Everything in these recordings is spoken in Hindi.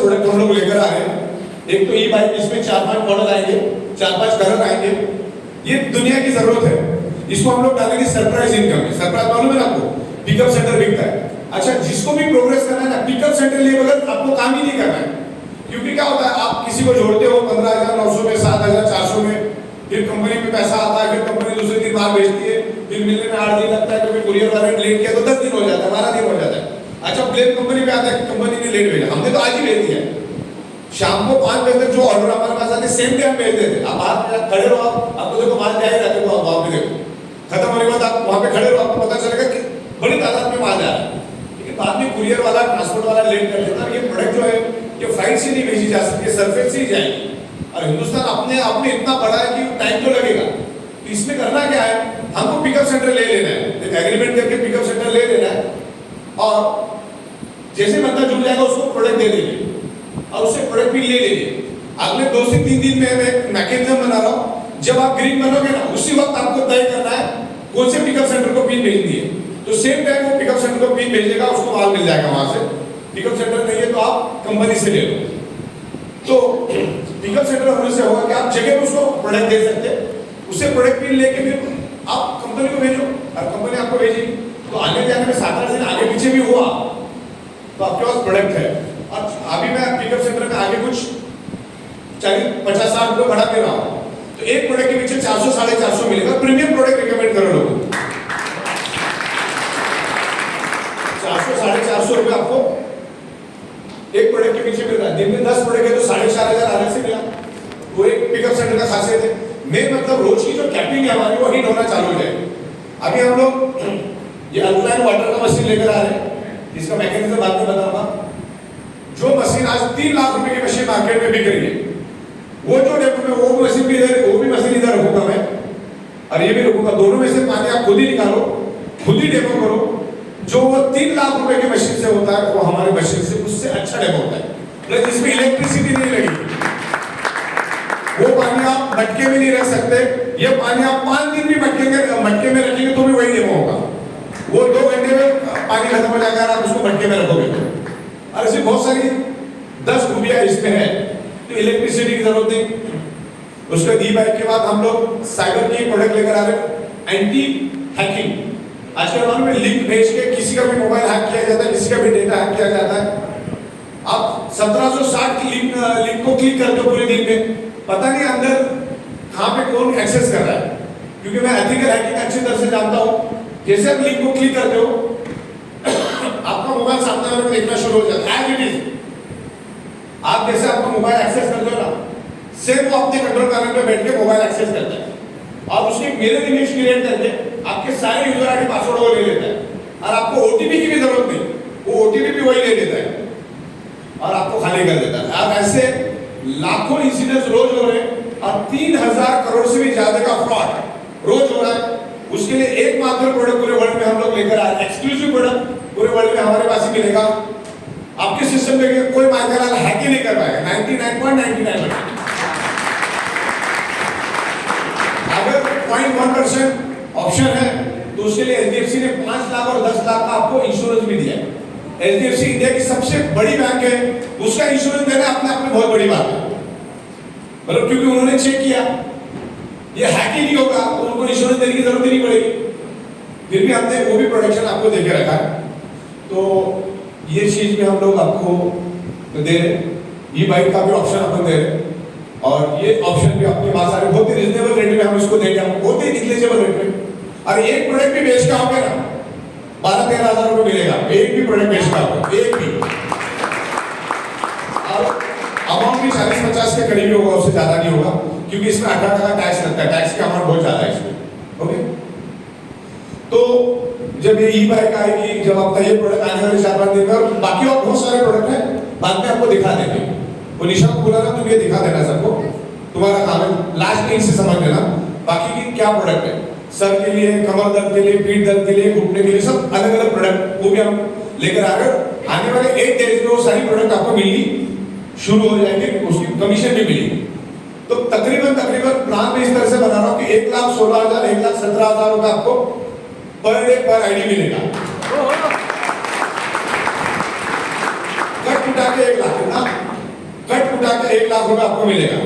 प्रोडक्ट हम लोग लेकर आ रहे हैं। एक तो ई बाइक, इसमें 4-5 मॉडल आएंगे, 4-5 कलर आएंगे। ये दुनिया की जरूरत है, इसको हम लोग डालेंगे सरप्राइज इनकम में। सरप्राइज मालूम है आपको, पिकअप सेंटर बिकता है। अच्छा, जिसको भी प्रोग्रेस करना है ना, पिकअप सेंटर लिए बगैर आपको काम ही नहीं करना है। क्योंकि क्या होता है, आप किसी को जोड़ते हो 15,900 में, 7,400 में, फिर कंपनी में पैसा आता है, फिर कंपनी दूसरे दिन माल भेजती है, फिर मिलने में 8 दिन लगता है, कभी कुरियर वाले ने लेट किया तो 10 दिन हो जाता है, 12 दिन हो जाता है। अच्छा, ब्लेम कंपनी पे आता है, कंपनी ने लेट भेजा, हमने तो आज ही भेज दिया। शाम को 5 बजे तक जो ऑर्डर हमारे पास आते सेम डे हम भेज देते। आप बाहर खड़े रहो, आपको देखो माल जाएगा, देखो आप वहां पे देखो, खत्म होने के बाद आप वहां पे खड़े रहो, आपको पता चलेगा कि बड़ी तादाद में माल जा रहा है। लेकिन बाद में कुरियर वाला, ट्रांसपोर्ट वाला लेट कर देता है। ये प्रोडक्ट जो है ये फ्लाइट से नहीं भेजी जा सकती, सरफेस से ही जाएगी। और हिंदुस्तान अपने आप में इतना बड़ा है कि टाइम तो लगेगा। तो इसमें करना क्या है, हमको पिकअप सेंटर ले लेना है, एक एग्रीमेंट करके पिकअप सेंटर ले लेना है, और जैसे बंदा जुड़ जाएगा उसको प्रोडक्ट दे देंगे और उससे प्रोडक्ट भी ले लीजिए। अगले 2 से 3 दिन में मैं मैकेनिज्म बना रहा हूँ, जब आप ग्रीन बनोगे ना, उसी वक्त आपको तय करना है कौन से पिकअप सेंटर को पिन भेजनी है। तो सेम टाइम वो पिकअप सेंटर को पिन भेजेगा, उसको माल मिल जाएगा वहां से। पिकअप सेंटर नहीं है तो आप कंपनी से ले लो। तो पिकअप सेंटर होने से होगा कि आप जगह पर उसको प्रोडक्ट दे सकते हैं, उससे प्रोडक्ट पिन लेके फिर आप कंपनी को भेजो और कंपनी आपको भेजेगी। तो आने जाने में 7-8 दिन आगे पीछे भी हुआ तो आपके पास प्रोडक्ट है। और अभी मैं पिकअप सेंटर में आगे कुछ 40-50-60 रुपये बढ़ा दे रहा हूँ, तो एक प्रोडक्ट के पीछे 400-450 मिलेगा। प्रीमियम प्रोडक्ट रिकमेंड करो लोगों को। 400-450 रुपये आपको एक प्रोडक्ट के पीछे मिल रहा है। दिन में 10 प्रोडक्ट है तो 4,500 अलग से मिला। वो एक पिकअप सेंटर का खासियत है। मेन मतलब रोज की जो कैपिंग है हमारी, वो हिट होना चालू हो जाएगी। अभी हम लोग ये अल्कलाइन वाटर का मशीन लेकर आ रहे हैं, इसका मैकेनिज्म बाद में बताऊंगा। जो मशीन आज 3 लाख रुपए की मशीन मार्केट में बिक रही है, वो जो डेपो में वो मशीन भी इधर, वो भी मशीन इधर रखूंगा मैं, और ये भी रखूंगा। दोनों में से पानी आप खुद ही निकालो, खुद ही डेपो करो। जो वो 3 लाख रुपए की मशीन से होता है, वो हमारी मशीन से उससे अच्छा डेपो होता है। प्लस इसमें इलेक्ट्रिसिटी नहीं लगेगी। वो पानी आप मटके में नहीं रख सकते, ये पानी आप 5 दिन भी मटके में रखेंगे तो भी वही डेपो होगा। वो 2 घंटे में पानी खत्म हो जाएगा, आप उसको मटके में रखोगे तो। और ऐसी बहुत सारी 10 खूबियां इसमें है। तो इलेक्ट्रिसिटी की जरूरत नहीं। उसके ई बाइक के बाद हम लोग साइबर की प्रोडक्ट लेकर आ रहे हैं, एंटी हैकिंग। आज के जमाने में लिंक भेज के किसी का भी मोबाइल हैक किया जाता है, किसी का भी डेटा हैक किया जाता है। आप 1760 की लिंक को क्लिक करते हो पूरे दिन में, पता नहीं अंदर कहां पे कौन एक्सेस कर रहा है। क्योंकि मैं एथिकल हैकिंग अच्छी तरह से जानता हूं। जैसे आप लिंक को क्लिक करते हो, आपका मोबाइल सामने वाले को देखना शुरू हो जाता है। एज इट इज आप जैसे आपका मोबाइल एक्सेस करते हो ना, सेम वो अपने कंट्रोल पैनल पे बैठ के मोबाइल एक्सेस करता है और उसकी मिरर इमेज क्रिएट करके आपके सारे यूजर आईडी पासवर्ड वो ले लेता है। और आपको ओटीपी की भी जरूरत नहीं, वो ओटीपी भी वही ले लेता है और आपको खाली कर देता है। अब ऐसे लाखों इंसिडेंट्स रोज हो रहे हैं और 3,000 करोड़ से भी ज्यादा का फ्रॉड रोज हो रहा है। उसके लिए एकमात्र प्रोडक्ट पूरे वर्ल्ड में हम लोग लेकर आ रहे हैं, एक्सक्लूसिव प्रोडक्ट पूरे वर्ल्ड में हमारे पास ही मिलेगा। आपके सिस्टम में कोई माइक्रोलाल हैक ही नहीं कर पाएगा, 99.99%। अगर 0.1% ऑप्शन है तो उसके लिए एचडीएफसी ने 5 लाख और 10 लाख का आपको इंश्योरेंस भी दिया है। एचडीएफसी इंडिया की सबसे बड़ी बैंक है, उसका इंश्योरेंस देना अपने आप में बहुत बड़ी बात है। मतलब क्योंकि उन्होंने चेक किया ये हैक ही नहीं होगा तो उनको इंश्योरेंस देने की जरूरत ही नहीं पड़ेगी। फिर भी हमने वो भी प्रोटेक्शन आपको देके रखा है। तो ये चीज भी हम लोग आपको दे रहे हैं। ई बाइक का भी ऑप्शन अपन दे रहे हैं और ये ऑप्शन भी आपके पास आ रहे, बहुत ही रिजनेबल रेट में हम इसको देंगे, हम बहुत ही निग्लेजेबल रेट में। और एक प्रोडक्ट भी बेच के आओगे ना 12-13 हजार रुपये मिलेगा, एक भी प्रोडक्ट बेच के आओगे, एक भी। और अमाउंट भी 40-50 के करीब होगा, उससे ज्यादा नहीं होगा क्योंकि इसमें 18% टैक्स लगता है। टैक्स की अमाउंट बहुत ज्यादा है इसमें। ओके, तो जब ये ई बाइक आएगी, जब आपका ये प्रोडक्ट आने वाले 4-5 दिन में, और बाकी और बहुत सारे प्रोडक्ट हैं, बाद में आपको दिखा देंगे। वो निशा को बोला ना तुम ये दिखा देना सबको, तुम्हारा काम है, लास्ट में इनसे समझ लेना बाकी की क्या प्रोडक्ट है। सर के लिए, कमर दर्द के लिए, पीठ दर्द के लिए, घुटने के लिए, सब अलग अलग प्रोडक्ट वो भी हम लेकर आ गए। आने वाले 1 डेज में वो सारी प्रोडक्ट आपको मिलनी शुरू हो जाएंगे, उसकी कमीशन भी मिलेगी। तो तकरीबन प्लान में इस तरह से बना रहा हूँ कि 1,16,000 1,17,000 रुपए आपको पर डे पर आईडी मिलेगा। कट उठा के 1 लाख ना रुपए आपको मिलेगा।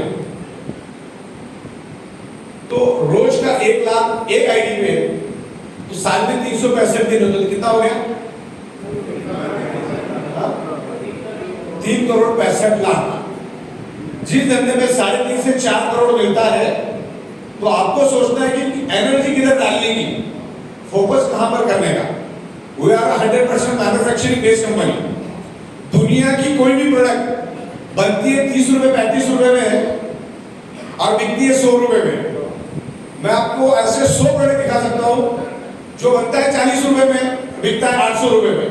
तो रोज का 1 लाख एक आईडी पे, तो साल में 365 दिन होते, तो कितना हो गया? 3,65,00,000। जिस धंधे में 3.5 से 4 करोड़ मिलता है, तो आपको सोचना है कि एनर्जी किधर डालने की, फोकस कहां पर करने का। We are 100% manufacturing based company. दुनिया की कोई भी प्रोडक्ट बनती है 30 रुपए 35 रुपए में और बिकती है 100 रुपए में। मैं आपको ऐसे 100 प्रोडक्ट दिखा सकता हूं जो बनता है 40 रुपए में, बिकता है 800 रुपए में।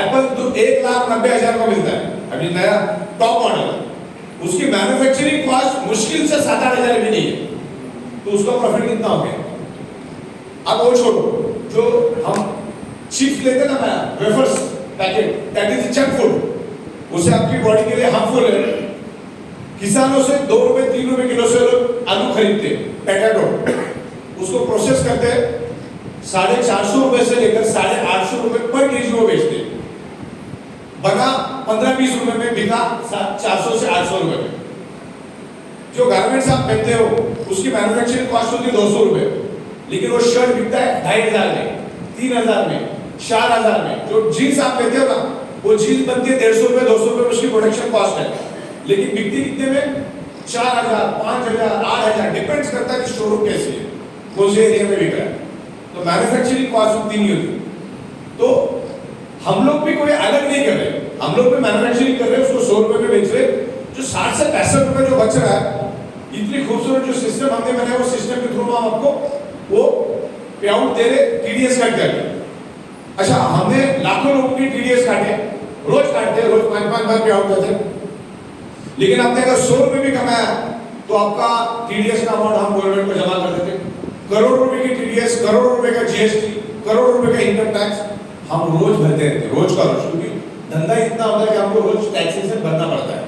एप्पल तो 1,90,000 का मिलता है, अभी नया टॉप मॉडल, उसकी मैन्युफैक्चरिंग कॉस्ट मुश्किल से 7-8 हजार भी नहीं है, तो उसका प्रॉफिट कितना हो गया। अब वो छोड़ो, जो हम चिप्स लेते ना, wafers packet, that is junk food, उसे आपकी बॉडी के लिए हार्मफुल है। किसानों से 2 रुपए 3 रुपए किलो से लोग आलू खरीदते, पोटैटो, उसको प्रोसेस करते 450 रुपए से लेकर 850 रुपए पर केजी वो बेचते, बना 15-20 रुपए में, बिका 400 से 800 रुपए में। जो गारमेंट्स आप पहनते हो उसकी मैन्युफैक्चरिंग कॉस्ट होती है 200 रुपए, लेकिन वो शर्ट बिकता है 2,500 में, 3,000 में, 4,000 में। जो जीन्स आप लेते हो ना, वो जीन्स बनती है 150 रुपए 200 रुपए, उसकी प्रोडक्शन कॉस्ट है, लेकिन बिकती कितने में? 4,000, 5,000, 8,000, डिपेंड्स करता है कि शोरूम कैसी है, कौन से एरिया में बिक रहा है। तो मैन्युफैक्चरिंग कॉस्ट उतनी नहीं होती। तो हम लोग भी कोई अलग नहीं कर रहे, हम लोग भी मैन्युफैक्चरिंग कर रहे हैं, उसको 100 रुपए में बेच रहे। जो 60 से 65 रुपए जो बच रहा है, इतनी खूबसूरत जो सिस्टम हमने बनाया, वो सिस्टम के थ्रू हम आपको वो पे आउट दे रहे, टीडीएस कट करके। अच्छा, हमने लाखों लोगों की टीडीएस काटे, रोज काटते, रोज 5-5 बार पे आउट देते, लेकिन आपने अगर 100 रुपए भी कमाया तो आपका टीडीएस का अमाउंट हम गवर्नमेंट को जमा कर देते। करोड़ रुपए की टीडीएस, करोड़ रुपए का जीएसटी, करोड़ रुपए का इनकम टैक्स हम रोज भरते रहते, रोज का रोज, क्योंकि धंधा इतना होता है कि हमको रोज टैक्सेशन भरना पड़ता है।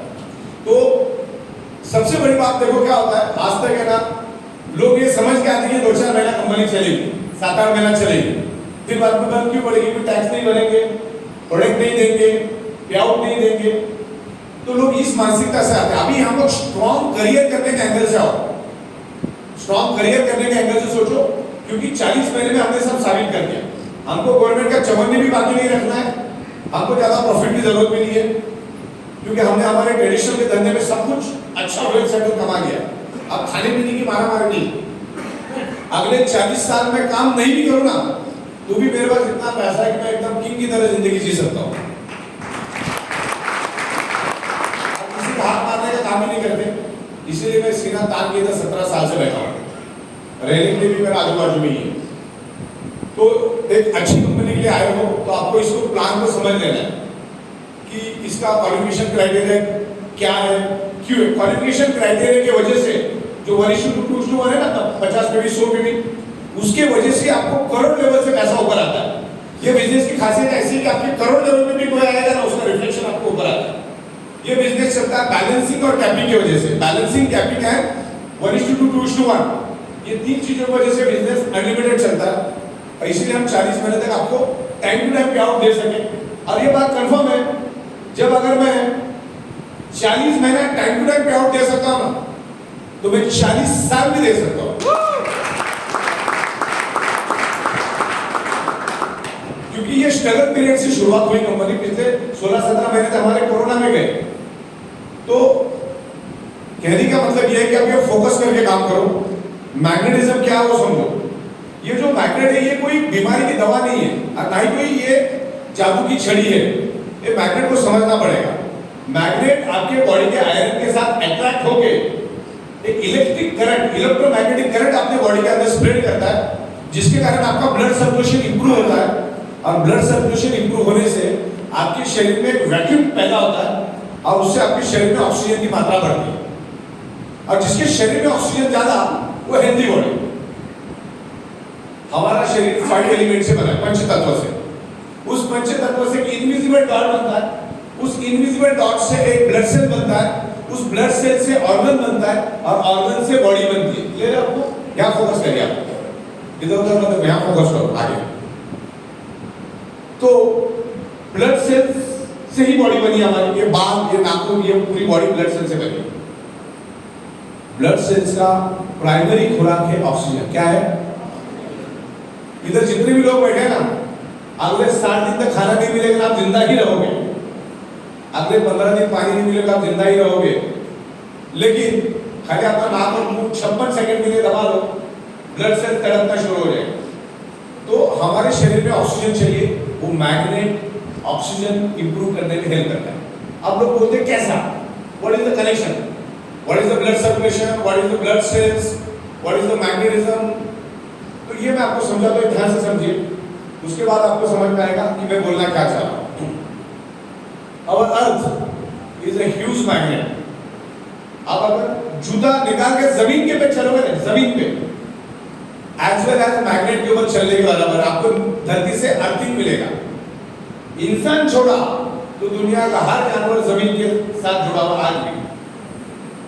तो सबसे बड़ी बात देखो क्या होता है, आज तक है ना, लोग ये समझ के आते हैं 2-4 महीना कंपनी चलेगी, 7-8 महीना चलेगी, फिर बाद में बंद क्यों पड़ेगी, कोई टैक्स नहीं भरेंगे, प्रोडक्ट नहीं देंगे, पे आउट नहीं देंगे। तो लोग इस मानसिकता से आते हैं। अभी हम लोग स्ट्रॉन्ग करियर करने के एंगल से आओ, स्ट्रॉन्ग करियर करने के एंगल से सोचो, क्योंकि 40 महीने में हमने सब साबित कर दिया। हमको गवर्नमेंट का चवन्नी भी बाकी नहीं रखना है, हमको ज्यादा प्रॉफिट की जरूरत भी नहीं है, क्योंकि हमने हमारे ट्रेडिशनल के धंधे में सब कुछ अच्छा वेल सेटल कमा लिया। अब खाने पीने की मारामारी नहीं। अगले 40 साल में काम नहीं भी करूँ ना, तो भी मेरे पास इतना पैसा है कि मैं एकदम किंग की तरह जिंदगी जी सकता हूँ। किसी का हाथ मारने का काम ही नहीं करते, इसीलिए मैं सीना तान के इधर 17 साल से बैठा हूँ। रेलिंग भी मेरा आजू बाजू में ही है। तो एक अच्छी कंपनी के लिए आए हो तो आपको इसको प्लान को समझ लेना है कि इसका क्वालिफिकेशन क्राइटेरिया क्या है, क्यों है। क्वालिफिकेशन क्राइटेरिया की वजह से जो 1:2:1 है ना, 50 में भी 100 में भी, उसके वजह से आपको करोड़ लेवल से पैसा ऊपर आता है। ये बिजनेस की खासियत ऐसी है कि आपके करोड़ लेवल में भी कोई आएगा ना, उसका रिफ्लेक्शन आपको ऊपर आता है। ये बिजनेस चलता है बैलेंसिंग और कैपिंग की वजह से। बैलेंसिंग, कैपिंग है 1:2, 2:1, ये 3 चीजों की वजह से बिजनेस अनलिमिटेड चलता है। और इसीलिए हम 40 महीने तक आपको टाइम टू टाइम पे आउट दे सके। और ये बात कंफर्म है, जब अगर मैं 40 महीने टाइम टू टाइम पे आउट दे सकता हूं ना, तो मैं 40 साल भी दे सकता हूं। क्योंकि ये स्ट्रगल पीरियड से शुरुआत हुई कंपनी, पिछले 16-17 महीने तक हमारे कोरोना में गए। तो कहने का मतलब यह है कि आप ये फोकस करके काम करो। मैग्नेटिज्म क्या है वो समझो। ये जो मैग्नेट है, ये कोई बीमारी की दवा नहीं है, और ना ही कोई ये जादू की छड़ी है। ये मैग्नेट को समझना पड़ेगा। मैग्नेट आपके बॉडी के आयरन के साथ अट्रैक्ट होके एक इलेक्ट्रिक करंट, इलेक्ट्रोमैग्नेटिक करंट अपने बॉडी के अंदर स्प्रेड करता है, जिसके कारण आपका ब्लड सर्कुलेशन इंप्रूव होता है। और ब्लड सर्कुलेशन इंप्रूव होने से आपके शरीर में एक वैक्यूम पैदा होता है, और उससे आपके शरीर में ऑक्सीजन की मात्रा बढ़ती है। और जिसके शरीर में ऑक्सीजन ज्यादा, वो हेल्दी बॉडी। हमारा शरीर 5 एलिमेंट से बना है, पंच तत्व से। उस पंच तत्व से एक इनविजिबल डॉट बनता है, उस इनविजिबल डॉट से एक ब्लड सेल बनता है, उस ब्लड सेल से ऑर्गन बनता है, और ऑर्गन से बॉडी बनती है। क्लियर है आपको? यहाँ फोकस करिए, आप इधर उधर मतलब यहाँ फोकस करो आगे। तो ब्लड सेल से ही बॉडी बनी हमारी। ये बाल, ये नाखून, ये पूरी बॉडी ब्लड सेल से बनी। ब्लड सेल्स का प्राइमरी खुराक है ऑक्सीजन। क्या है? इधर जितने भी लोग बैठे हैं ना, अगले 60 दिन तक खाना नहीं मिलेगा आप जिंदा ही रहोगे, अगले 15 दिन पानी नहीं मिलेगा आप जिंदा ही रहोगे, लेकिन खाली आपका नाक और मुंह 56 सेकंड के लिए दबा लो, ब्लड सेल तड़पना शुरू हो जाएगा। तो हमारे शरीर में ऑक्सीजन चाहिए, वो मैग्नेट ऑक्सीजन इंप्रूव करने में हेल्प करता है। आप लोग बोलते हैं कैसा? What is the connection? What is the blood circulation? What is the blood cells? What is the magnetism? तो ये मैं आपको समझाता हूं, ध्यान से समझिए, उसके बाद आपको समझ में आएगा कि मैं बोलना क्या चाह रहा हूं। Our earth is a huge magnet। आप अगर जूता निकाल के जमीन के पे चलोगे ना, जमीन पे एज वेल एज मैग्नेट के ऊपर चलने के बराबर आपको धरती से अर्थिंग मिलेगा। इंसान छोड़ा तो दुनिया का हर जानवर जमीन के साथ जुड़ा हुआ आज भी।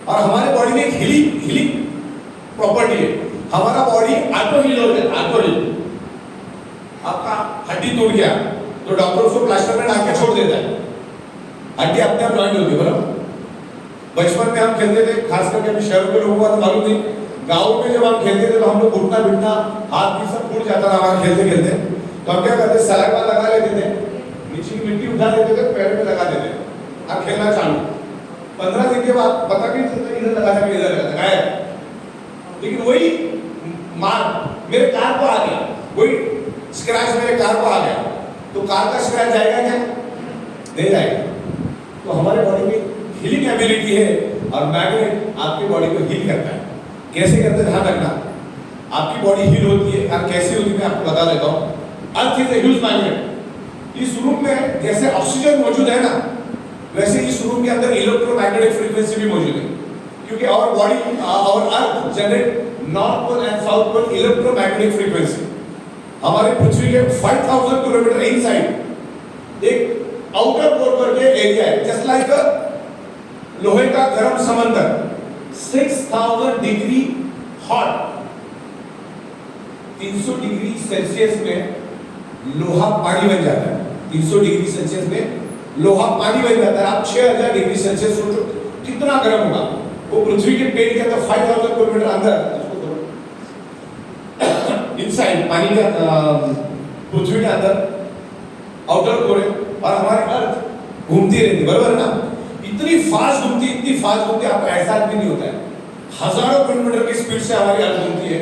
और हमारे बॉडी में एक हीलिंग प्रॉपर्टी है। हमारा बॉडी ऑटो हील होता है, ऑटो हील। आपका हड्डी टूट गया तो डॉक्टर उसको प्लास्टर में डाल के छोड़ देता है, हड्डी अपने आप जॉइंट होती है। बराबर बचपन में हम खेलते थे, खास करके अभी शहरों के लोगों को तो मालूम नहीं, गाँव में जब हम खेलते थे तो हम लोग घुटना पिटना हाथ भी सब फूट जाता था हमारा खेलते खेलते। तो हम क्या करते, सलाइवा लगा लेते थे, नीचे की मिट्टी उठा लेते थे, पैर में लगा देते, अब खेलना चालू। 15 दिन के बाद पता नहीं चलता इधर लगा था इधर लगा है, लेकिन वही मार मेरे कार को आ गया, वही स्क्रैच मेरे कार को आ गया, तो कार का स्क्रैच जाएगा क्या? नहीं जाएगा। तो हमारे बॉडी में हीलिंग एबिलिटी है और मैग्नेट आपकी बॉडी को हील करता है। कैसे करते हैं ध्यान रखना, आपकी बॉडी हील होती है और कैसे होती है मैं आपको बता देता हूँ। Earth is a huge magnet. इस रूम में जैसे ऑक्सीजन मौजूद है ना, वैसे इस रूम के अंदर इलेक्ट्रोमैग्नेटिक फ्रीक्वेंसी भी मौजूद है, क्योंकि our body our earth generate north pole and south pole electromagnetic frequency. हमारे पृथ्वी के 5000 किलोमीटर इनसाइड एक आउटर कोर करके एरिया है, जस्ट लाइक लोहे का गर्म समंदर, 6000 डिग्री हॉट, 300 डिग्री सेल्सियस में लोहा पानी बन जाता है। 300 डिग्री सेल्सियस में लोहा पानी बन जाता है। आप 6000 डिग्री सेल्सियस सोचो कितना गर्म होगा। वो पृथ्वी के पेट के अंदर 5000 किलोमीटर अंदर इनसाइड पानी का पृथ्वी के अंदर आउटर कोर है, और हमारी अर्थ घूमती रहती है, बराबर ना? इतनी फास्ट घूमती आपको एहसास भी नहीं होता है। हजारों किलोमीटर की स्पीड से हमारी अर्थ घूमती है।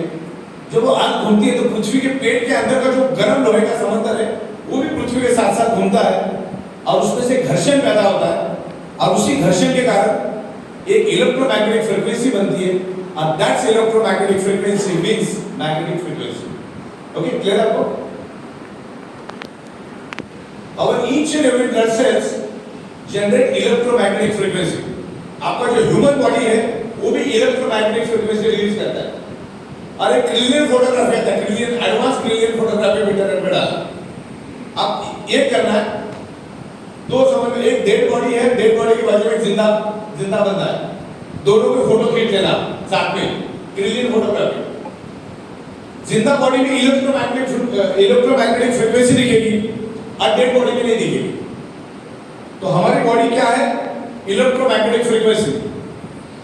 जब वो अर्थ घूमती है तो पृथ्वी के पेट के अंदर का जो गर्म लोहे का समंदर है वो भी पृथ्वी के साथ साथ घूमता है, और उसमें से घर्षण पैदा होता है, और उसी घर्षण के कारण एक इलेक्ट्रोमैग्नेटिक फ्रीक्वेंसी बनती है, और that's electromagnetic frequency means magnetic frequency. Okay, clear आपको? Our each and every blood cells generate electromagnetic frequency। आपका जो ह्यूमन बॉडी है वो भी इलेक्ट्रोमैग्नेटिक फ्रीक्वेंसी रिलीज करता है। और एक क्रिलियन फोटोग्राफी आता है, Kirlian advance Kirlian photography internet पे डाला। आप एक करना है, दो समझ में, एक डेड बॉडी है, डेड बॉडी के बाजू में जिंदा बंदा है, दोनों के फोटो खींच लेना साथ में, क्रिलियन फोटोग्राफी। जिंदा बॉडी में इलेक्ट्रोमैग्नेटिक फ्रीक्वेंसी दिखेगी और डेड बॉडी में नहीं दिखेगी। तो हमारी बॉडी क्या है? Electromagnetic frequency.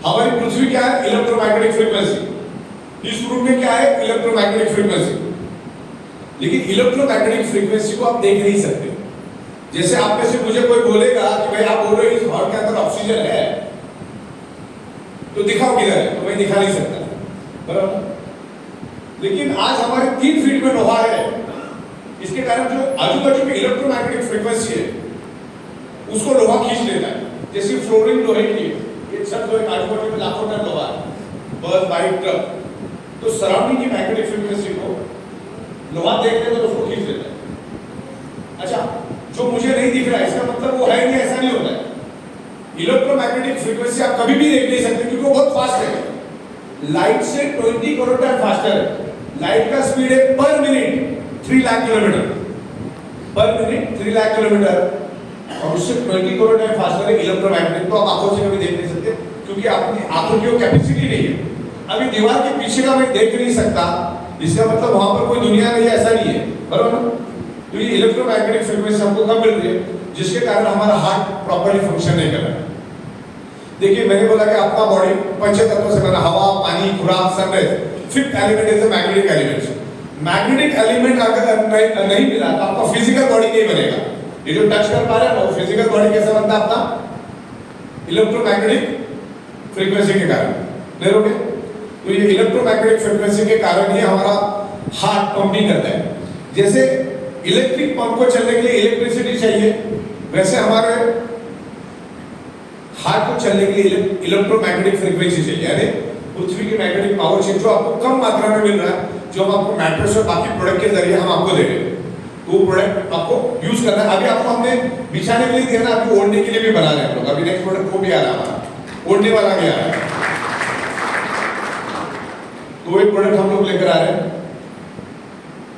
हमारी पृथ्वी क्या है? Electromagnetic frequency. इस रूम में क्या है? Electromagnetic frequency. लेकिन इलेक्ट्रोमैग्नेटिक फ्रीक्वेंसी को आप देख नहीं सकते। जैसे आप में से मुझे कोई बोलेगा कि भाई आप बोल रहे हो इस हॉल के अंदर ऑक्सीजन है, तो दिखाओ किधर है, तो मैं दिखा नहीं सकता, बराबर? लेकिन आज हमारे 3 फीट में लोहा है, इसके कारण जो आजू बाजू में इलेक्ट्रोमैग्नेटिक फ्रीक्वेंसी है उसको लोहा खींच लेता है। जैसे फ्लोरिंग लोहे की, ये सब लोहे आजू बाजू में लाखों टन लोहा है, बस, बाइक, ट्रक, तो सराउंडिंग की मैग्नेटिक फ्रीक्वेंसी को लोहा देख लेता तो उसको खींच लेता है। अच्छा, जो मुझे नहीं दिख रहा है इसका मतलब वो है नहीं, ऐसा नहीं होता है। इलेक्ट्रोमैग्नेटिक फ्रीक्वेंसी आप कभी भी देख नहीं सकते क्योंकि वो बहुत फास्ट है। लाइट से 20 करोड़ टाइम फास्टर है। लाइट का स्पीड है पर मिनट 3 लाख किलोमीटर, पर मिनट 3 लाख किलोमीटर, और उससे 20 करोड़ टाइम फास्टर है इलेक्ट्रोमैग्नेटिक। तो आप आंखों से कभी देख नहीं सकते क्योंकि आपकी आंखों की वो कैपेसिटी नहीं है। अभी दीवार के पीछे का मैं देख नहीं सकता, इसका मतलब वहां पर कोई दुनिया नहीं है, ऐसा नहीं है, बराबर? तो ये इलेक्ट्रोमैग्नेटिक फ्रीक्वेंसी हमको कब मिल रही है? जिसके कारण हमारा हार्ट प्रॉपर्ली फंक्शन नहीं कर रहा है। देखिए मैंने बोला कि आपका बॉडी पंच तत्वों से बना, हवा, पानी, खुराक, sunrise. Fifth element is the magnetic element. Magnetic element अगर नहीं मिला तो आपका फिजिकल बॉडी नहीं बनेगा। ये जो टच कर पा रहे हैं ना, फिजिकल बॉडी कैसा बनता है आपका? इलेक्ट्रोमैग्नेटिक फ्रीक्वेंसी के कारण। क्लियर हो गया? तो ये इलेक्ट्रोमैग्नेटिक फ्रीक्वेंसी के कारण ही हमारा हार्ट पंपिंग करता है। जैसे इलेक्ट्रिक पंप को चलने के लिए इलेक्ट्रिसिटी चाहिए, वैसे हमारे हार्ट को चलने के लिए इलेक्ट्रोमैग्नेटिक फ्रीक्वेंसी चाहिए, यानी पृथ्वी की मैग्नेटिक पावर चाहिए, जो आपको कम मात्रा में मिल रहा है, जो हम आपको मैट्रेस और बाकी प्रोडक्ट के जरिए हम आपको दे रहे हैं। तो वो प्रोडक्ट आपको यूज करना है। अभी आपको हमने बिछाने के लिए दिया ना, आपको ओढ़ने के लिए भी बना रहे हैं लोग। अभी नेक्स्ट प्रोडक्ट को भी आ रहा है, ओढ़ने वाला भी आ रहा है। तो एक प्रोडक्ट हम लोग लेकर आ रहे हैं।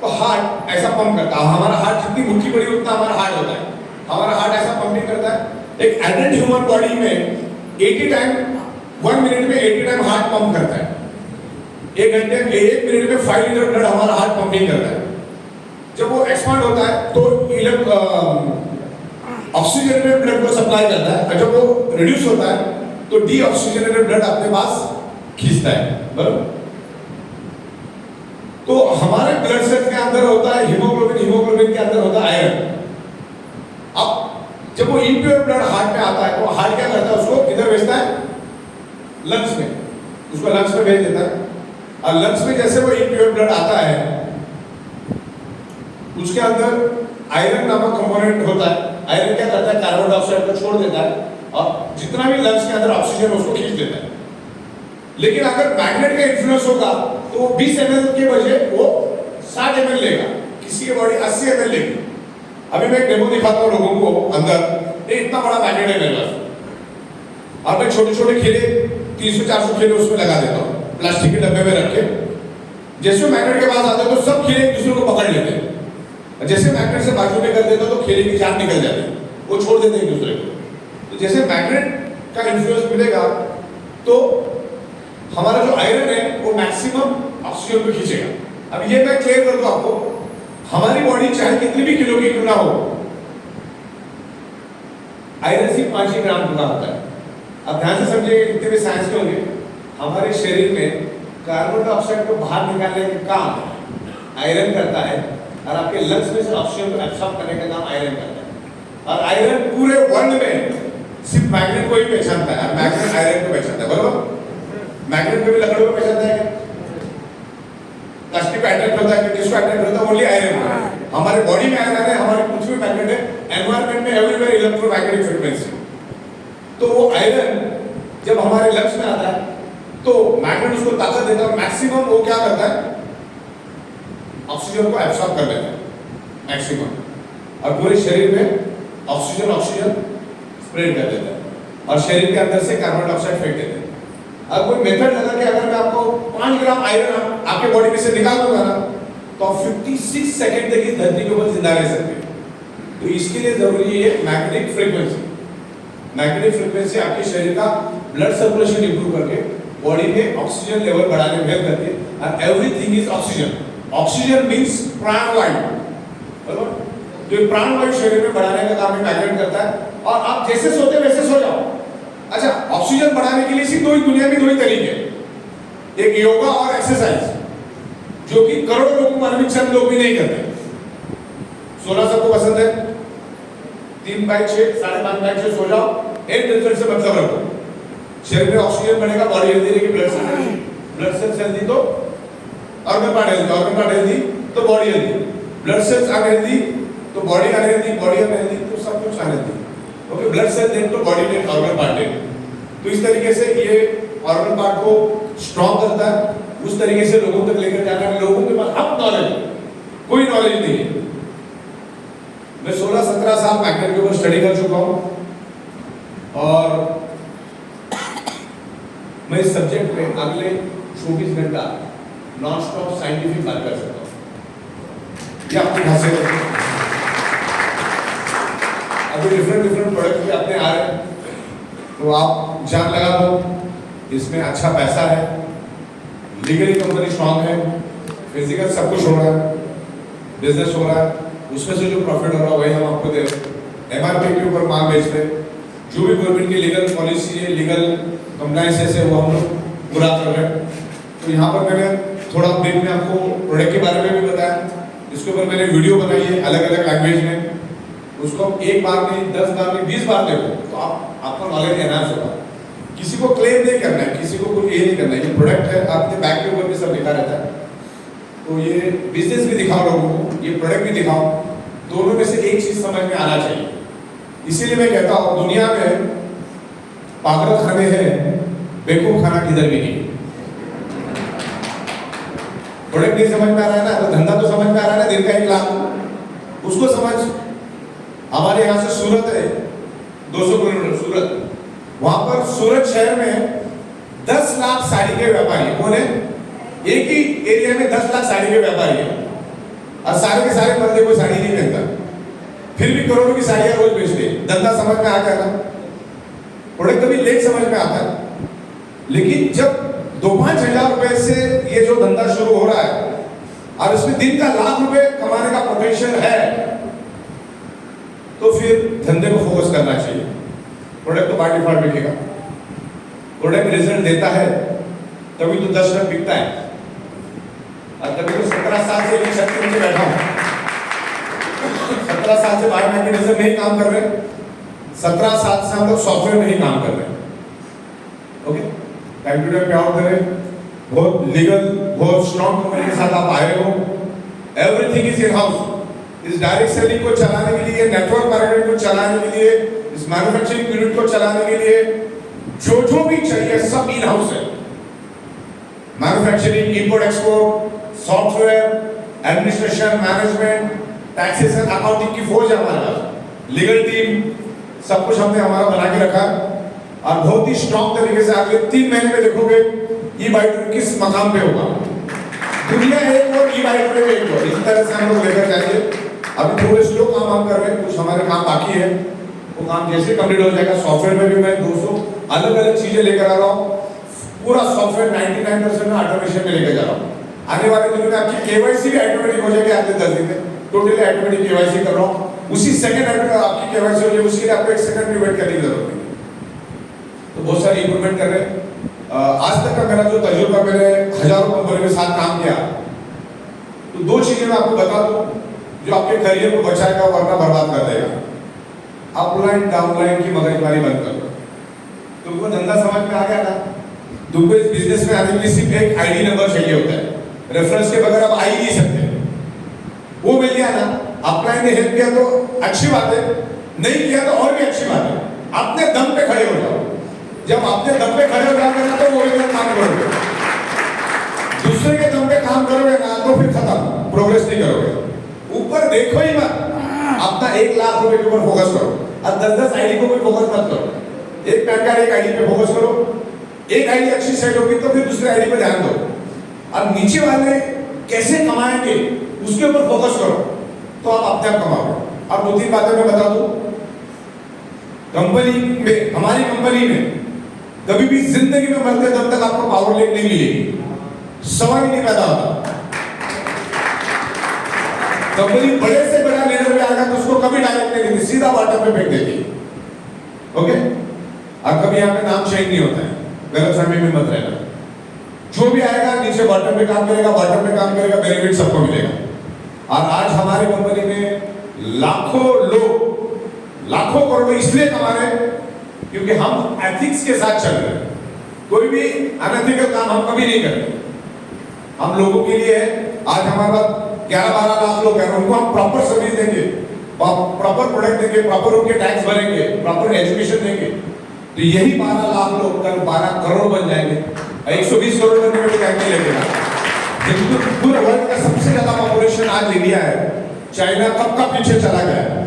तो हार्ट ऐसा पंप करता है, हमारा हार्ट जितनी मुट्ठी बड़ी उतना हमारा हार्ट होता है। हमारा हार्ट ऐसा पंपिंग करता है। एक एडल्ट ह्यूमन बॉडी में 80 टाइम 1 मिनट में 80 टाइम हार्ट पंप करता है। 1 घंटे में 1 मिनट में 5 लीटर ब्लड हमारा हार्ट पंपिंग करता है। जब वो एक्सपांड होता है तो ऑक्सीजन में ब्लड को सप्लाई करता है, और जब वो रिड्यूस होता है तो डी ऑक्सीजनेटेड ब्लड अपने पास खींचता है। बराबर? तो हमारे ब्लड सेल्स के अंदर होता है हीमोग्लोबिन, हीमोग्लोबिन के अंदर होता है आयरन। अब जब वो इम्प्योर ब्लड हार्ट में आता है तो हार्ट क्या करता है? उसको किधर भेजता है? लंग्स में। उसको लंग्स में भेज देता है, और लंग्स में जैसे वो इम्प्योर ब्लड आता है, उसके अंदर आयरन नामक कंपोनेंट होता है। आयरन क्या करता है? कार्बन डाइऑक्साइड को छोड़ देता है, और जितना भी लंग्स के अंदर ऑक्सीजन है उसको खींच देता है। लेकिन अगर मैग्नेट का इन्फ्लुएंस होगा तो 20 ml के बजाय वो 60 ml लेगा, किसी की बॉडी 80 ml लेगी। अभी मैं एक डेमो दिखाता हूँ लोगों को। अंदर ये इतना बड़ा मैग्नेट है मेरे पास, और मैं छोटे छोटे खेले 300-400 खेले उसमें लगा देता हूँ, प्लास्टिक के डब्बे में रख के। जैसे मैग्नेट के पास आते हैं तो सब खेले एक दूसरे को पकड़ लेते हैं, जैसे मैग्नेट से बाजू में कर देता तो खेले की जान निकल जाती, वो छोड़ देते हैं एक दूसरे को। तो जैसे मैग्नेट का इन्फ्लुएंस मिलेगा तो हमारा जो आयरन है वो मैक्सिमम ऑक्सीजन को खींचेगा। अब ये मैं क्लियर कर दूं आपको, हमारी बॉडी चाहे कितनी भी किलो की क्यों ना हो, आयरन सिर्फ 5 ग्राम का होता है। अब ध्यान से समझिए, जितने भी साइंस के होंगे, हमारे शरीर में कार्बन डाइऑक्साइड को बाहर निकालने का काम आयरन करता है, और आपके लंग्स में से ऑक्सीजन को एब्सॉर्ब करने का काम आयरन करता है। और आयरन पूरे वर्ल्ड में सिर्फ मैग्नेट को ही पहचानता है, और मैग्नेट आयरन को पहचानता है। बरोबर? मैग्नेट को भी लकड़ों को पहचानता है, प्लास्टिक का अट्रैक्ट होता है, किसको अट्रैक्ट होता है? ओनली आयरन को। हमारे बॉडी में आयरन है, हमारी पृथ्वी मैग्नेट है, एनवायरनमेंट में एवरीवेयर इलेक्ट्रोमैग्नेटिक फ्रीक्वेंसी। तो वो आयरन जब हमारे लंग्स में आता है तो मैग्नेट उसको ताकत देता है, मैक्सिमम वो क्या करता है? ऑक्सीजन को एब्सॉर्ब कर लेता है मैक्सिमम, और पूरे शरीर में ऑक्सीजन स्प्रेड कर देता है, और शरीर के अंदर से कार्बन डाइऑक्साइड फेंक देता है। अब कोई मेथड लगा कि अगर मैं आपको 5 ग्राम आयरन आपके बॉडी में से निकाल दूंगा ना, तो आप 56 सेकंड तक इस धरती के ऊपर जिंदा रह सकते हैं। तो इसके लिए जरूरी है मैग्नेटिक फ्रीक्वेंसी। मैग्नेटिक फ्रीक्वेंसी आपके शरीर का ब्लड सर्कुलेशन इंप्रूव करके बॉडी में ऑक्सीजन लेवल बढ़ाने में हेल्प करती है, और everything is oxygen. Oxygen means प्राणवायु, बराबर? तो प्राणवायु शरीर में बढ़ाने का काम मैग्नेट करता है। और आप जैसे सोते वैसे सो जाओ। अच्छा, ऑक्सीजन बढ़ाने के लिए सिर्फ दुनिया में 2 ही तरीके, एक योगा और एक्सरसाइज, जो कि करोड़ों लोगों को मानविक चंद लोग भी नहीं करते। सोना सबको पसंद है, 3/6 5.5 सो जाओ, एक रिजल्ट से मतलब रखो। शरीर में ऑक्सीजन बढ़ेगा, बॉडी हेल्दी रहेगी, ब्लड सेल्स हेल्दी तो ऑर्गन पार्ट हेल्दी तो body healthy, blood cells unhealthy तो बॉडी अनहेल्दी, बॉडी अनहेल्दी तो सब कुछ unhealthy. Okay, blood cell then तो body then organ part then. तो इस तरीके से ये ऑर्गन पार्ट को स्ट्रॉन्ग करता है, उस तरीके से लोगों तक लेकर जाना है। लोगों के पास अब नॉलेज, कोई नॉलेज नहीं है। मैं 16-17 साल मैग्नेट के ऊपर स्टडी कर चुका हूँ, और मैं इस सब्जेक्ट में अगले 24 घंटा नॉन स्टॉप साइंटिफिक बात कर सकता हूँ। ये आपकी खासियत है। अभी डिफरेंट प्रोडक्ट भी अपने आ रहे हैं, तो आप जान लगा दो, इसमें अच्छा पैसा है, लीगली कंपनी स्ट्रॉन्ग है, फिजिकल सब कुछ हो रहा है, बिजनेस हो रहा है, उसमें से जो प्रॉफिट हो रहा है वही हम आपको दे रहे हैं। MRP के ऊपर माल बेच रहे, जो भी गवर्नमेंट की लीगल पॉलिसी है, लीगल कंप्लायंसेस है, वो हम लोग पूरा कर रहे हैं। तो यहाँ पर मैंने थोड़ा ब्रीफ में आपको प्रोडक्ट के बारे में भी बताया, इसके ऊपर मैंने वीडियो बनाई है अलग अलग लैंग्वेज में, उसको आप एक बार नहीं, 10 बार नहीं, 20 बार देखो तो आपका नॉलेज एनहांस होगा। किसी को क्लेम नहीं करना है, किसी को कुछ ये नहीं करना है, ये प्रोडक्ट है, आपके बैक के ऊपर भी सब लिखा रहता है। तो ये बिजनेस भी दिखाओ लोगों को, ये प्रोडक्ट भी दिखाओ, दोनों में से एक चीज समझ में आना चाहिए। इसीलिए मैं कहता हूँ दुनिया में पागल खाने हैं, बेवकूफ खाना किधर भी नहीं। प्रोडक्ट नहीं समझ में आ रहा है ना, तो धंधा तो समझ में आ रहा है ना, दिन का 1 लाख उसको समझ। हमारे यहाँ से सूरत है 200 किलोमीटर सूरत, वहां पर सूरत शहर में 10 लाख साड़ी के व्यापारी कौन है? एक ही एरिया में 10 लाख साड़ी के व्यापारी है, और सारे के सारे बंदे कोई साड़ी नहीं पहनता, फिर भी करोड़ों की साड़ियां रोज बेचते। धंधा समझ में आ गया ना, प्रोडक्ट कभी लेट समझ में आता है। लेकिन जब 2-5 हजार रुपए से ये जो धंधा शुरू हो रहा है और इसमें दिन का लाख रुपए कमाने का पोटेंशियल है, तो फिर धंधे को फोकस करना चाहिए। प्रोडक्ट तो बाय डिफॉल्ट बिकेगा, प्रोडक्ट रिजल्ट देता है तभी तो 10 लाख बिकता है। और तभी तो 17 साल से एक शक्ति में बैठा हूं, 17 साल से बायो मैकेनिज्म में ही काम कर रहे हैं, 17 साल से हम लोग सॉफ्टवेयर में ही काम कर रहे हैं। ओके, कंप्यूटर पे आउट करें, बहुत लीगल, बहुत स्ट्रॉन्ग कंपनी के साथ आप आए हो। Everything is in house. इस डायरेक्ट सेलिंग को चलाने के लिए, नेटवर्क मार्केटिंग को चलाने के लिए, इस मैन्युफैक्चरिंग यूनिट को चलाने के लिए जो भी चाहिए सब इन हाउस है। Manufacturing, import export, software, administration, management, taxation, accounting की फौज है हमारे पास, लीगल टीम, सब कुछ हमने हमारा बना के रखा और बहुत ही स्ट्रॉन्ग तरीके से अगले 3 महीने में देखोगे ई-बाइक किस मकाम पे होगा। दुनिया एक और ई-बाइक पे एक और, इस तरह से हम लोग लेकर जाएंगे। अभी थोड़े स्लो काम हम कर रहे हैं, कुछ हमारे काम बाकी है, वो काम जैसे कंप्लीट हो जाएगा। सॉफ्टवेयर में भी मैं 200 अलग अलग चीजें लेकर आ रहा हूँ, पूरा सॉफ्टवेयर 99% में ऑटोमेशन में लेकर जा रहा हूँ। आने वाले दिनों में आपकी केवाईसी भी ऑटोमेटिक हो जाएगी, अगले 10 दिन में टोटली ऑटोमेटिक केवाईसी कर रहा हूँ। उसी सेकंड आपकी केवाईसी हो जाएगी, उसके लिए आपको 1 सेकंड भी वेट करने की जरूरत नहीं। तो बहुत सारी इंप्रूवमेंट कर रहे हैं। आज तक का मेरा जो तजुर्बा, मैंने हजारों कंपनी के साथ काम किया, तो 2 चीजें मैं आपको बता दूं जो आपके करियर को बचाएगा वरना बर्बाद कर देगा। अपलाइन डाउनलाइन की मगजमारी बंद कर दो। तुमको धंधा समझ में आ गया ना, तुमको इस बिजनेस में आने के लिए सिर्फ एक आईडी नंबर चाहिए होता है, रेफरेंस के बगैर आप आ ही नहीं सकते। वो मिल गया ना, अपलाइन ने हेल्प किया तो अच्छी बात है, नहीं किया तो और भी अच्छी बात है। अपने दम पे खड़े हो जाओ। जब अपने दम पे खड़े हो जाओगे ना तो वो भी काम करोगे, दूसरे के दम पे काम करोगे ना तो फिर खत्म, प्रोग्रेस नहीं करोगे। ऊपर देखो ही मत, अपना 1 लाख रुपए के ऊपर फोकस करो और 10-10 आईडी को कोई फोकस मत करो। एक पैन कार्ड, एक आईडी पे फोकस करो, एक आईडी अच्छी सेट होगी तो फिर दूसरे आईडी पे ध्यान दो, और नीचे वाले कैसे कमाएंगे उसके ऊपर फोकस करो, तो आप अपने आप कमाओगे। अब 2-3 बातें मैं बता दूं। कंपनी में, हमारी कंपनी में कभी भी जिंदगी में मरते दम तक आपको पावर लेक नहीं मिलेगी, सवाल ही नहीं पैदा होता। कंपनी बड़े से बड़ा लेवल पे आएगा तो उसको कभी डायरेक्ट नहीं देती, सीधा बॉटम पे फेंक देती। ओके, अब कभी यहाँ पे नाम चेंज नहीं होता है, गलतफहमी में मत रहना। जो भी आएगा नीचे बॉटम पे काम करेगा, बॉटम पे काम करेगा, बेनिफिट सबको मिलेगा। और आज हमारी कंपनी में लाखों लोग लाखों करोड़ इसलिए कमा रहे हैं क्योंकि हम एथिक्स के साथ चल रहे हैं। कोई भी अनएथिकल काम हम कभी नहीं करते। हम लोगों के लिए आज हमारे पास 11-12 लाख लोग हैं, उनको हम प्रॉपर सर्विस देंगे, प्रॉपर प्रोडक्ट देंगे, प्रॉपर उनके टैक्स भरेंगे, प्रॉपर एजुकेशन देंगे, तो यही 12 लाख लोग कल 12 करोड़ बन जाएंगे। 120 करोड़ बनने में टाइम नहीं लगेगा। पूरे वर्ल्ड का सबसे ज्यादा पॉपुलेशन आज इंडिया है, चाइना कब का पीछे चला गया है।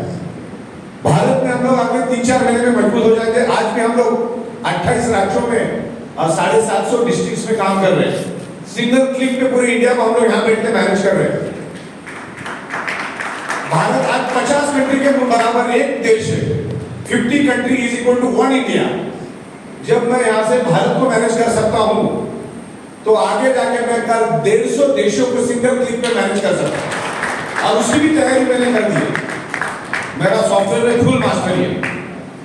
भारत में हम लोग अगले 3-4 महीने में मजबूत हो जाएंगे। आज भी हम लोग 28 राज्यों में और 750 डिस्ट्रिक्ट्स में काम कर रहे हैं। सिंगल क्लिक पे पूरे इंडिया को हम लोग यहाँ बैठे मैनेज कर रहे हैं। भारत आज 50 कंट्री के बराबर एक देश है। 50 country is equal to 1 India. जब मैं यहाँ से भारत को मैनेज कर सकता हूँ तो आगे जाके मैं कल 150 देशों को सिंगल क्लिक पे मैनेज कर सकता हूँ, और उसकी भी तैयारी मैंने कर दी है। मेरा सॉफ्टवेयर में फुल मास्टरी है।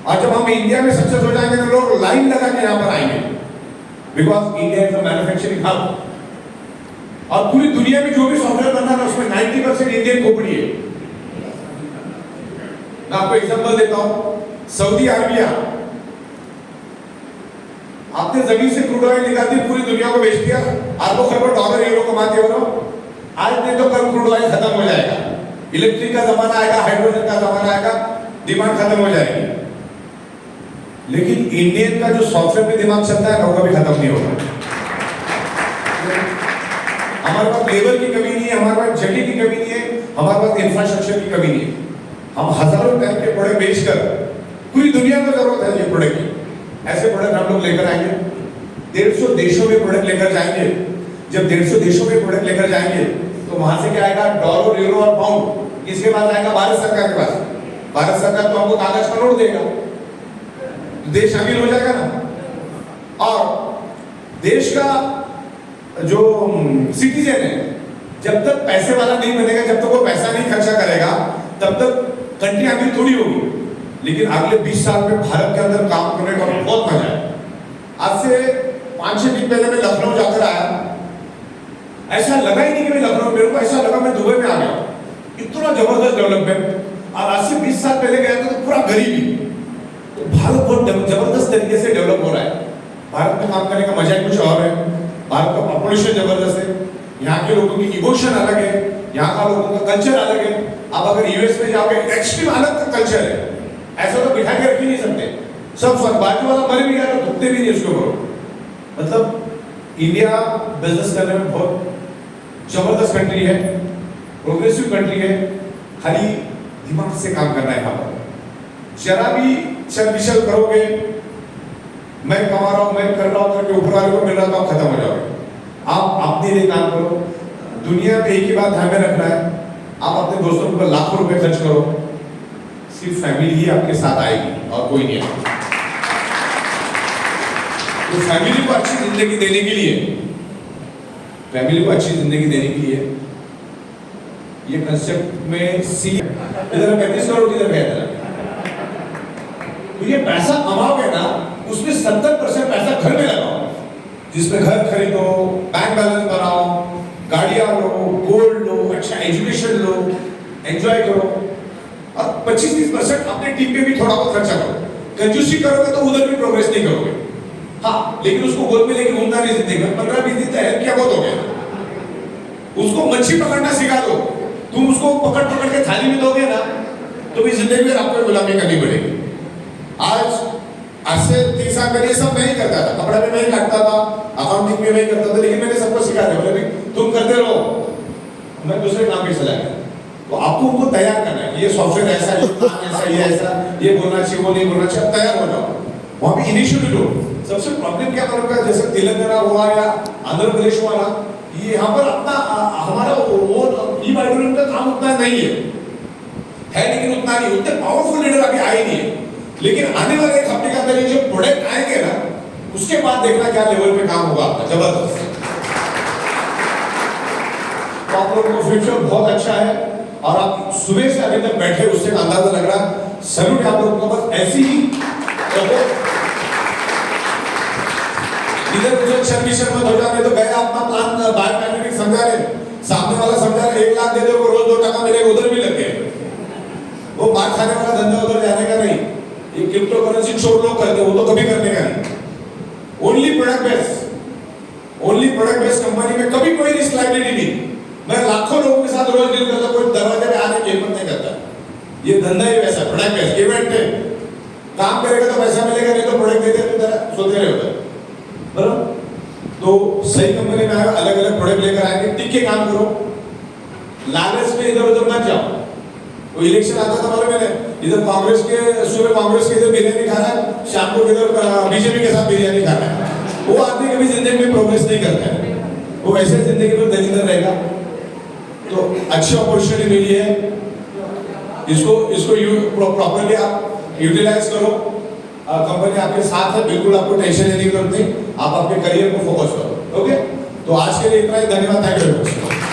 और जब हम इंडिया में सक्सेस हो जाएंगे तो लोग लाइन लगा के यहाँ पर आएंगे, because India is a manufacturing hub. और पूरी दुनिया में जो भी सॉफ्टवेयर बनना है उसमें 90% इंडियन खोपड़ी है। मैं आपको एग्जांपल देता हूं, सऊदी अरेबिया आपने जमीन से क्रूड ऑयल निकाल दी, पूरी दुनिया को बेच दिया, अरबों खरबों डॉलर यूरो कमाते हो। आज नहीं तो कल क्रूड ऑयल खत्म हो जाएगा, इलेक्ट्रिक का जमाना आएगा, हाइड्रोजन का जमाना आएगा, डिमांड खत्म हो जाएगी। लेकिन इंडियन का जो सॉफ्टवेयर पे दिमाग चलता है ना, वो कभी खत्म नहीं होगा। हमारे पास लेबर की कमी नहीं है, हमारे पास जगह की कमी नहीं है, हमारे पास इंफ्रास्ट्रक्चर की कमी नहीं है। हम हजारों टाइप के प्रोडक्ट बेचकर पूरी दुनिया को जरूरत है ये प्रोडक्ट की, ऐसे प्रोडक्ट हम लोग लेकर आएंगे। 150 देशों में प्रोडक्ट लेकर जाएंगे। जब 150 देशों में प्रोडक्ट लेकर जाएंगे तो वहां से क्या आएगा, डॉलर, यूरो और पाउंड। किसके पास आएगा? भारत सरकार के पास। भारत सरकार तो हमको कागज का नोट देगा, देश अमीर हो जाएगा ना। और देश का जो सिटीजन है, जब तक पैसे वाला नहीं बनेगा, जब तक वो पैसा नहीं खर्चा करेगा, तब तक कंट्री अमीर थोड़ी होगी। लेकिन अगले 20 साल में भारत के अंदर काम करने का बहुत मजा है। आज से 5-6 दिन पहले मैं लखनऊ जाकर आया, ऐसा लगा ही नहीं कि मैं लखनऊ, मेरे को ऐसा लगा मैं दुबई में आ गया। इतना जबरदस्त डेवलपमेंट। और आज से 20 साल पहले गया था तो पूरा गरीबी। तो भारत बहुत जबरदस्त तरीके से डेवलप हो रहा है। भारत में काम करने का मजा ही कुछ और है। भारत का पॉपुलेशन जबरदस्त है, यहाँ के लोगों की इमोशन अलग है, यहाँ का लोगों का कल्चर अलग है। आप अगर यूएस में जाओगे, एक्सट्रीम अलग का कल्चर है, ऐसा तो बिठा के रख ही नहीं सकते। सब बाजू वाला मर भी गया तो धुकते भी नहीं उसको। मतलब इंडिया बिजनेस करने में बहुत जबरदस्त कंट्री है, प्रोग्रेसिव कंट्री है। खाली दिमाग से काम करना है यहाँ पर। जरा भी चल विचल करोगे, मैं कमा रहा हूं, मैं कर रहा हूं करके ऊपर वाले को मिल रहा था, खत्म हो जाओगे। आप अपने लिए काम करो। दुनिया में एक ही बात ध्यान में रखना है, आप अपने दोस्तों के ऊपर लाखों रुपए खर्च करो, सिर्फ फैमिली ही आपके साथ आएगी और कोई नहीं आएगा। तो फैमिली को अच्छी जिंदगी देने के लिए, फैमिली को अच्छी जिंदगी देने के लिए ये कंसेप्ट में सी इधर 35 करोड़ इधर गया। तो ये पैसा कमाओगे ना, उसमें 70% पैसा घर में लगाओ, जिसमें घर खरीदो, बैंक बैलेंस बनाओ, गाड़ियां लो, गोल्ड लो, अच्छा एजुकेशन लो, एंजॉय करो। और 25-30% अपने टीम पे भी थोड़ा बहुत खर्चा करो। कंजूसी करोगे तो उधर भी प्रोग्रेस नहीं करोगे। हाँ, लेकिन उसको गोद में लेके घूमना नहीं जिंदगी में। 15-20 दिन तक क्या बहुत हो गया। उसको मच्छी पकड़ना सिखा दो, तुम उसको पकड़ पकड़ के थाली में दोगे ना, तो भी जिंदगी में आपको गुलामी करनी पड़ेगी। आज से 30 साल पहले सब मैं ही करता था, कपड़ा में मैं ही काटता था, अकाउंटिंग में मैं ही करता था, लेकिन मैंने सबको सिखा दिया, बोले तुम करते रहो, मैं दूसरे काम पे चला गया। तो आपको उनको तैयार करना है, ये सॉफ्टवेयर ऐसा है, ऐसा, ये ऐसा, ये बोलना चाहिए, वो नहीं बोलना चाहिए, आप तैयार हो जाओ। वहां पे इनिशिएटिव लो। सबसे प्रॉब्लम क्या करोगे, जैसे तेलंगाना हुआ या आंध्र प्रदेश हुआ ना, ये यहाँ पर अपना हमारा वो ई-बाइडोरिंग का काम उतना नहीं है, लेकिन उतना नहीं, उतने पावरफुल लीडर अभी आए नहीं है। लेकिन आने वाले एक हफ्ते के अंदर जो प्रोडक्ट आएंगे ना, उसके बाद देखना क्या लेवल पे काम होगा आपका, जबरदस्त। तो आप लोगों को फ्यूचर बहुत अच्छा है और आप सुबह से अभी तक बैठे, उससे अंदाजा लग रहा है। सैल्यूट आप लोगों को। बस ऐसी ही इधर मुझे शर्मिशर मत हो जाने तो गया अपना प्लान बायोमेट्रिक समझा रहे, सामने वाला समझा रहे 1 लाख दे दो, रोज 2 टका मिलेगा, उधर भी लग गए। वो मार खाने वाला धंधा उधर जाने का नहीं। ये क्रिप्टो करेंसी छोड़ लोग करते, वो तो कभी करने का नहीं। ओनली प्रोडक्ट बेस्ड कंपनी में कभी कोई रिस्क लायबिलिटी नहीं। मैं लाखों लोगों के साथ रोज डील करता, कोई दरवाजे पे आने की हिम्मत नहीं करता। ये धंधा ही वैसा, प्रोडक्ट बेस्ड इवेंट है, काम करेगा तो पैसा मिलेगा, नहीं तो प्रोडक्ट देते तो तरह सोते रहे होता है, बराबर। तो सही कंपनी में अलग अलग प्रोडक्ट लेकर आएंगे, टिक के काम करो, लालच में इधर उधर मत जाओ। वो इलेक्शन आता था मालूम है, इधर कांग्रेस के सुबह कांग्रेस के इधर बिरयानी खा रहा है, शाम को इधर बीजेपी के साथ बिरयानी खा रहा है। वो आदमी कभी जिंदगी में प्रोग्रेस नहीं करता है, वो वैसे जिंदगी में दरिद्र रहेगा। तो अच्छी अपॉर्चुनिटी मिली है, इसको प्रॉपर्ली आप यूटिलाइज करो। कंपनी आपके साथ है, बिल्कुल आपको टेंशन लेने की जरूरत नहीं, आप अपने करियर को फोकस करो। ओके, तो आज के लिए इतना ही, धन्यवाद, थैंक यू वेरी मच।